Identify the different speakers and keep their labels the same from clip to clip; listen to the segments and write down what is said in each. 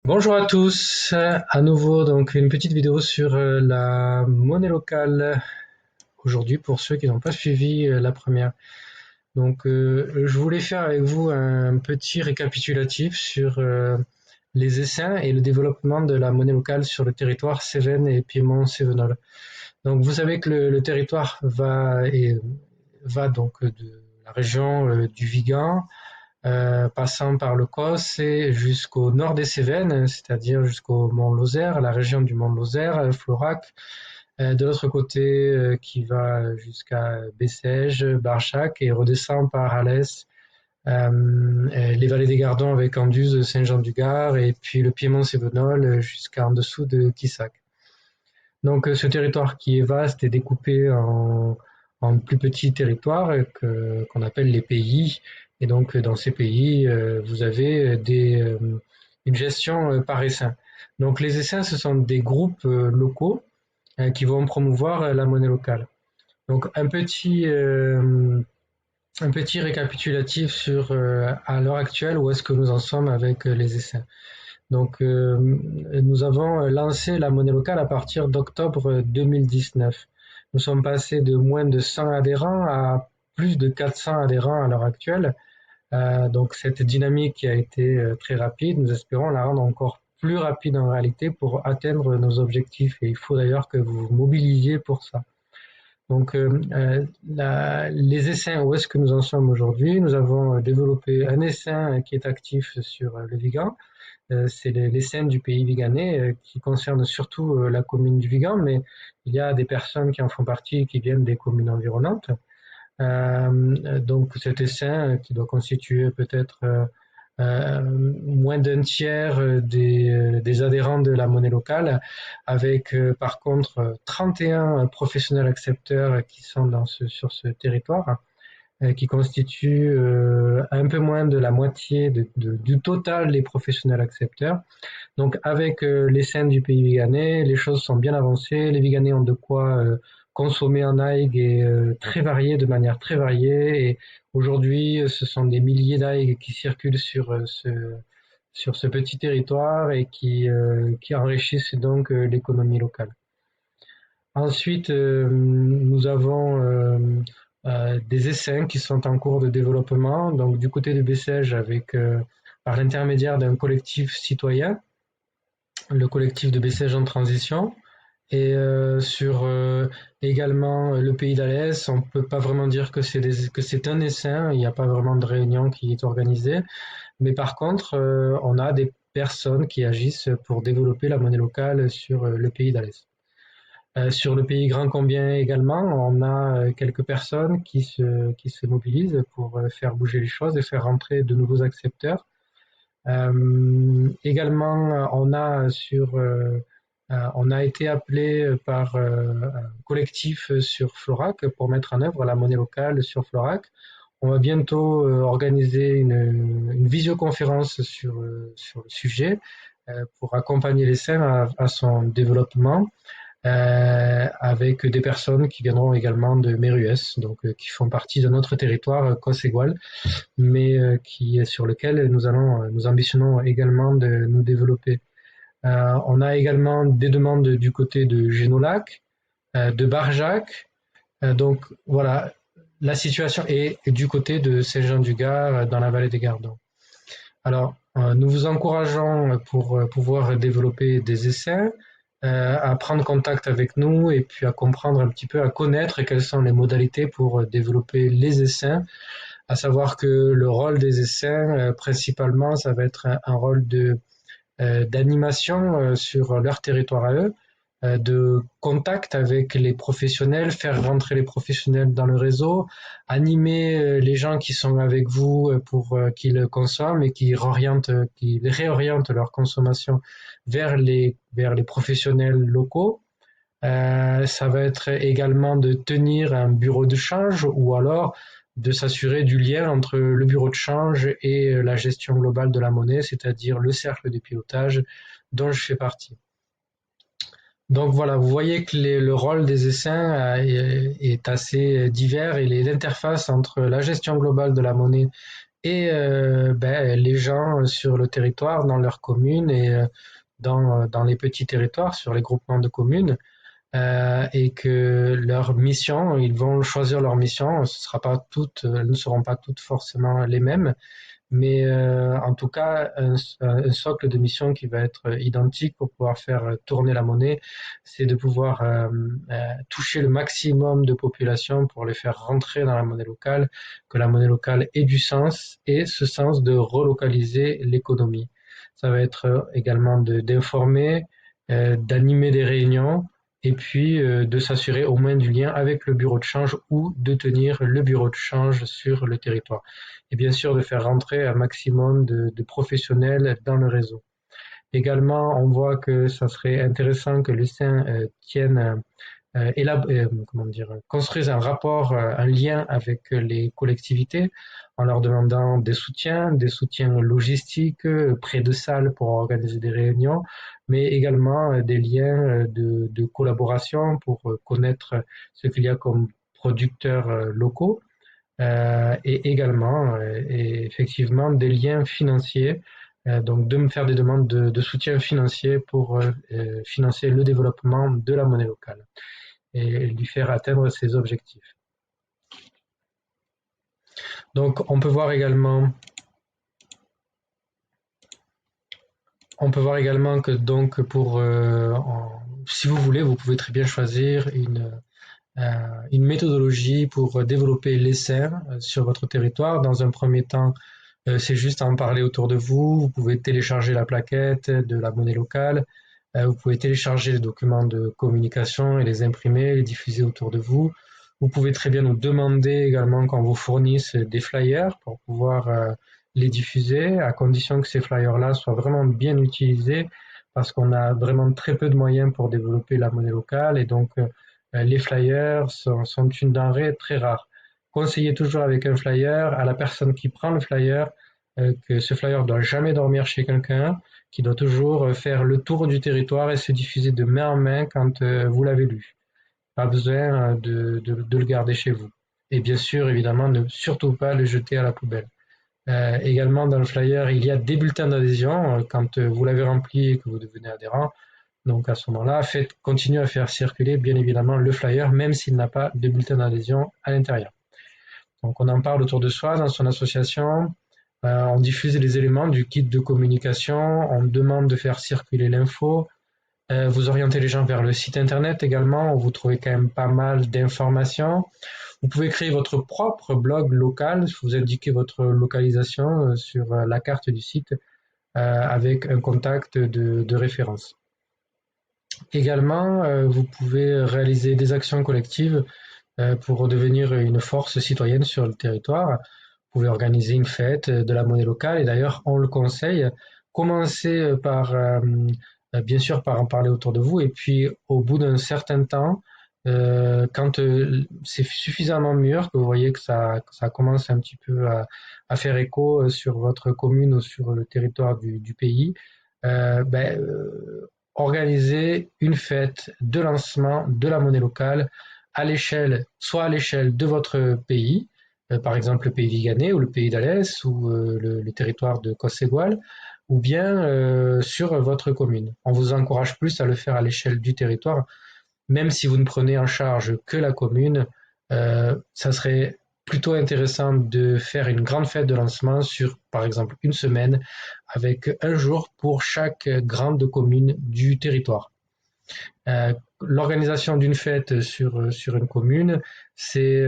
Speaker 1: Bonjour à tous, à nouveau donc une petite vidéo sur la monnaie locale aujourd'hui pour ceux qui n'ont pas suivi la première. Je voulais faire avec vous un petit récapitulatif sur les essaims et le développement de la monnaie locale sur le territoire Cévennes et Piémont-Cévenol. Donc vous savez que le territoire va donc de la région du Vigan passant par le Causse et jusqu'au nord des Cévennes, c'est-à-dire jusqu'au Mont Lozère, la région du Mont Lozère, Florac, de l'autre côté qui va jusqu'à Bessèges, Barjac et redescend par Alès, les vallées des Gardons avec Anduze, Saint-Jean-du-Gard et puis le Piémont-Cévenol jusqu'en dessous de Quissac. Donc ce territoire qui est vaste est découpé en plus petits territoires qu'on appelle les pays. Et donc dans ces pays, vous avez une gestion par essaim. Donc les essaims, ce sont des groupes locaux qui vont promouvoir la monnaie locale. Donc un petit récapitulatif sur à l'heure actuelle où est-ce que nous en sommes avec les essaims. Nous avons lancé la monnaie locale à partir d'octobre 2019. Nous sommes passés de moins de 100 adhérents à plus de 400 adhérents à l'heure actuelle. Donc, cette dynamique qui a été très rapide, nous espérons la rendre encore plus rapide en réalité pour atteindre nos objectifs. Et il faut d'ailleurs que vous vous mobilisiez pour ça. Les essaims, où est-ce que nous en sommes aujourd'hui? Nous avons développé un essaim qui est actif sur le Vigan. C'est les scènes du pays viganais qui concernent surtout la commune du Vigan, mais il y a des personnes qui en font partie qui viennent des communes environnantes. Donc cet essaim qui doit constituer peut-être moins d'un tiers des adhérents de la monnaie locale, avec par contre 31 professionnels accepteurs qui sont sur ce territoire qui constitue un peu moins de la moitié du total des professionnels accepteurs. Donc avec les scènes du pays viganais, les choses sont bien avancées. Les Viganais ont de quoi consommer en aigues et très varié, de manière très variée. Et aujourd'hui, ce sont des milliers d'aigues qui circulent sur ce petit territoire et qui enrichissent donc l'économie locale. Ensuite, nous avons des essaims qui sont en cours de développement. Donc, du côté de Bessèges, par l'intermédiaire d'un collectif citoyen, le collectif de Bessèges en transition. Et sur également le pays d'Alès, on ne peut pas vraiment dire que c'est un essaim. Il n'y a pas vraiment de réunion qui est organisée. Mais par contre, on a des personnes qui agissent pour développer la monnaie locale sur le pays d'Alès. Sur le pays Grand Combien également, on a quelques personnes qui se mobilisent pour faire bouger les choses et faire rentrer de nouveaux accepteurs. Également, on a été appelé par un collectif sur Florac pour mettre en œuvre la monnaie locale sur Florac. On va bientôt organiser une visioconférence sur le sujet pour accompagner les SEM à son développement avec des personnes qui viendront également de Méruès, donc qui font partie de notre territoire Cosségual, mais sur lequel nous ambitionnons également de nous développer. On a également des demandes du côté de Génolac, de Barjac, donc voilà, la situation est du côté de Saint-Jean-du-Gard, dans la vallée des Gardons. Alors, nous vous encourageons pour pouvoir développer des essais, à prendre contact avec nous et puis à comprendre un petit peu, à connaître quelles sont les modalités pour développer les essais, à savoir que le rôle des essais, principalement, ça va être un rôle d'animation sur leur territoire à eux, de contact avec les professionnels, faire rentrer les professionnels dans le réseau, animer les gens qui sont avec vous pour qu'ils consomment et qui réorientent leur consommation vers les professionnels locaux. Ça va être également de tenir un bureau de change ou alors de s'assurer du lien entre le bureau de change et la gestion globale de la monnaie, c'est-à-dire le cercle de pilotage dont je fais partie. Donc voilà, vous voyez que le rôle des essaims est assez divers et l'interface entre la gestion globale de la monnaie et les gens sur le territoire, dans leur commune et dans les petits territoires, sur les groupements de communes, et que leur mission, ils vont choisir leur mission. Ce sera pas toutes, elles ne seront pas toutes forcément les mêmes, mais en tout cas, un socle de mission qui va être identique pour pouvoir faire tourner la monnaie, c'est de pouvoir toucher le maximum de population pour les faire rentrer dans la monnaie locale, que la monnaie locale ait du sens et ce sens de relocaliser l'économie. Ça va être également d'informer, d'animer des réunions et puis de s'assurer au moins du lien avec le bureau de change ou de tenir le bureau de change sur le territoire et bien sûr de faire rentrer un maximum de professionnels dans le réseau. Également, on voit que ça serait intéressant que les saints tiennent comment dire, construisent un rapport, un lien avec les collectivités en leur demandant des soutiens logistiques, près de salles pour organiser des réunions, mais également des liens de collaboration pour connaître ce qu'il y a comme producteurs locaux et également et effectivement des liens financiers, donc de me faire des demandes de soutien financier pour financer le développement de la monnaie locale et lui faire atteindre ses objectifs. Donc on peut voir également que donc si vous voulez, vous pouvez très bien choisir une méthodologie pour développer l'essai sur votre territoire. Dans un premier temps, c'est juste à en parler autour de vous. Vous pouvez télécharger la plaquette de la monnaie locale. Vous pouvez télécharger les documents de communication et les imprimer, les diffuser autour de vous. Vous pouvez très bien nous demander également qu'on vous fournisse des flyers pour pouvoir les diffuser, à condition que ces flyers-là soient vraiment bien utilisés, parce qu'on a vraiment très peu de moyens pour développer la monnaie locale, et donc les flyers sont une denrée très rare. Conseillez toujours avec un flyer à la personne qui prend le flyer que ce flyer doit jamais dormir chez quelqu'un, qui doit toujours faire le tour du territoire et se diffuser de main en main quand vous l'avez lu. Pas besoin de le garder chez vous. Et bien sûr, évidemment, ne surtout pas le jeter à la poubelle. Également, dans le flyer, il y a des bulletins d'adhésion quand vous l'avez rempli et que vous devenez adhérent. Donc à ce moment-là, continuez à faire circuler bien évidemment le flyer, même s'il n'a pas de bulletin d'adhésion à l'intérieur. Donc on en parle autour de soi dans son association, on diffuse les éléments du kit de communication, on demande de faire circuler l'info, vous orientez les gens vers le site internet également, où vous trouvez quand même pas mal d'informations. Vous pouvez créer votre propre blog local, vous indiquez votre localisation sur la carte du site avec un contact de référence. Également, vous pouvez réaliser des actions collectives pour devenir une force citoyenne sur le territoire. Vous pouvez organiser une fête de la monnaie locale et d'ailleurs, on le conseille. Commencez par, bien sûr, par en parler autour de vous et puis au bout d'un certain temps, quand c'est suffisamment mûr, que vous voyez que ça commence un petit peu à faire écho sur votre commune ou sur le territoire du pays, organisez une fête de lancement de la monnaie locale soit à l'échelle de votre pays, par exemple le pays Viganais ou le pays d'Alès ou le territoire de Cosse-Égual, ou bien sur votre commune. On vous encourage plus à le faire à l'échelle du territoire, même si vous ne prenez en charge que la commune, ça serait plutôt intéressant de faire une grande fête de lancement sur, par exemple, une semaine, avec un jour pour chaque grande commune du territoire. L'organisation d'une fête sur une commune, c'est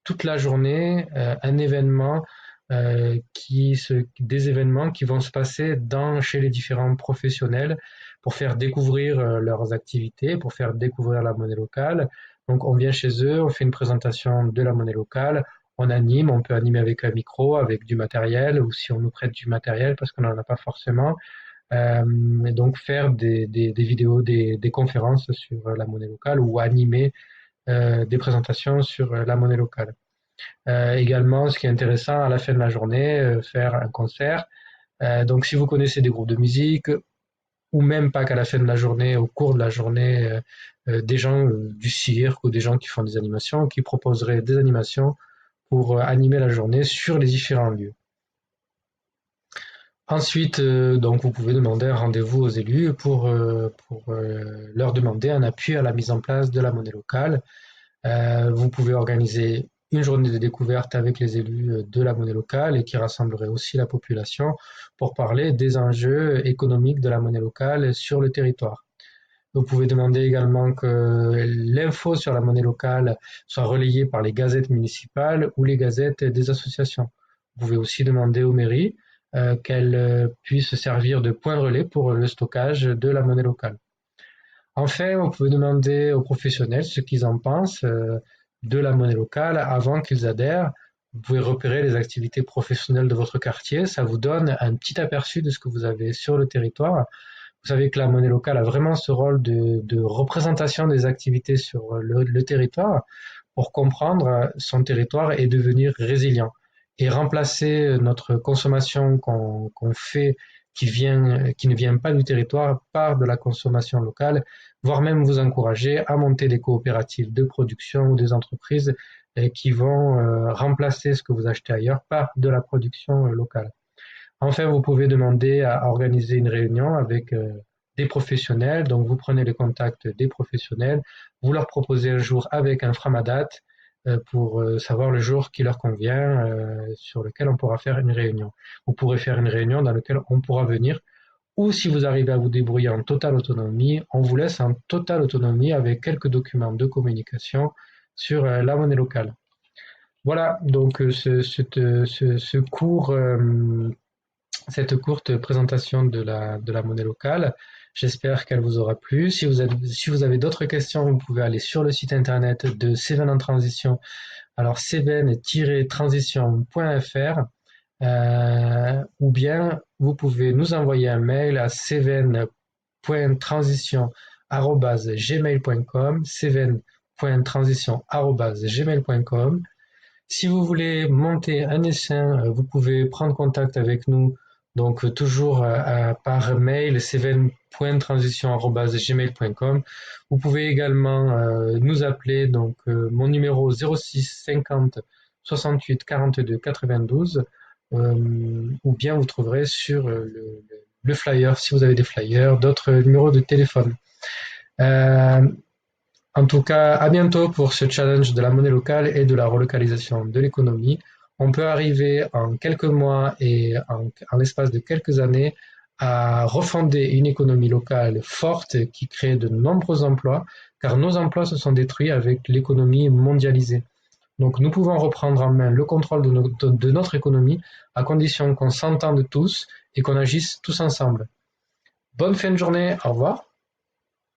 Speaker 1: toute la journée un événement des événements qui vont se passer chez les différents professionnels pour faire découvrir leurs activités, pour faire découvrir la monnaie locale. Donc on vient chez eux, on fait une présentation de la monnaie locale, on anime, on peut animer avec un micro, avec du matériel, ou si on nous prête du matériel parce qu'on n'en a pas forcément. Et donc faire des vidéos, des conférences sur la monnaie locale ou animer des présentations sur la monnaie locale. Également, ce qui est intéressant, à la fin de la journée, faire un concert. Donc si vous connaissez des groupes de musique, ou même pas qu'à la fin de la journée, au cours de la journée, des gens du cirque ou des gens qui font des animations, qui proposeraient des animations pour animer la journée sur les différents lieux. Ensuite, donc vous pouvez demander un rendez-vous aux élus pour leur demander un appui à la mise en place de la monnaie locale. Vous pouvez organiser une journée de découverte avec les élus de la monnaie locale et qui rassemblerait aussi la population pour parler des enjeux économiques de la monnaie locale sur le territoire. Vous pouvez demander également que l'info sur la monnaie locale soit relayée par les gazettes municipales ou les gazettes des associations. Vous pouvez aussi demander aux mairies qu'elles puissent servir de point relais pour le stockage de la monnaie locale. Enfin, vous pouvez demander aux professionnels ce qu'ils en pensent de la monnaie locale avant qu'ils adhèrent. Vous pouvez repérer les activités professionnelles de votre quartier. Ça vous donne un petit aperçu de ce que vous avez sur le territoire. Vous savez que la monnaie locale a vraiment ce rôle de représentation des activités sur le territoire pour comprendre son territoire et devenir résilient et remplacer notre consommation qu'on fait qui ne vient pas du territoire par de la consommation locale, voire même vous encourager à monter des coopératives de production ou des entreprises qui vont remplacer ce que vous achetez ailleurs par de la production locale. Enfin, vous pouvez demander à organiser une réunion avec des professionnels. Donc, vous prenez les contacts des professionnels, vous leur proposez un jour avec un framadat pour savoir le jour qui leur convient, sur lequel on pourra faire une réunion. Vous pourrez faire une réunion dans laquelle on pourra venir. Ou si vous arrivez à vous débrouiller en totale autonomie, on vous laisse en totale autonomie avec quelques documents de communication sur la monnaie locale. Voilà, donc ce cours cette courte présentation de la monnaie locale. J'espère qu'elle vous aura plu. Si vous avez d'autres questions, vous pouvez aller sur le site internet de Cévennes en Transition. Alors cévennes-transition.fr ou bien vous pouvez nous envoyer un mail à cévennes.transition@gmail.com cévennes.transition@gmail.com. Si vous voulez monter un essaim, vous pouvez prendre contact avec nous, donc toujours par mail cven.transition@gmail.com. Vous pouvez également nous appeler, donc mon numéro 06 50 68 42 92, ou bien vous trouverez sur le flyer, si vous avez des flyers, d'autres numéros de téléphone. Euh, En tout cas, à bientôt pour ce challenge de la monnaie locale et de la relocalisation de l'économie. On peut arriver en quelques mois et en l'espace de quelques années à refonder une économie locale forte qui crée de nombreux emplois, car nos emplois se sont détruits avec l'économie mondialisée. Donc nous pouvons reprendre en main le contrôle de notre économie à condition qu'on s'entende tous et qu'on agisse tous ensemble. Bonne fin de journée, au revoir.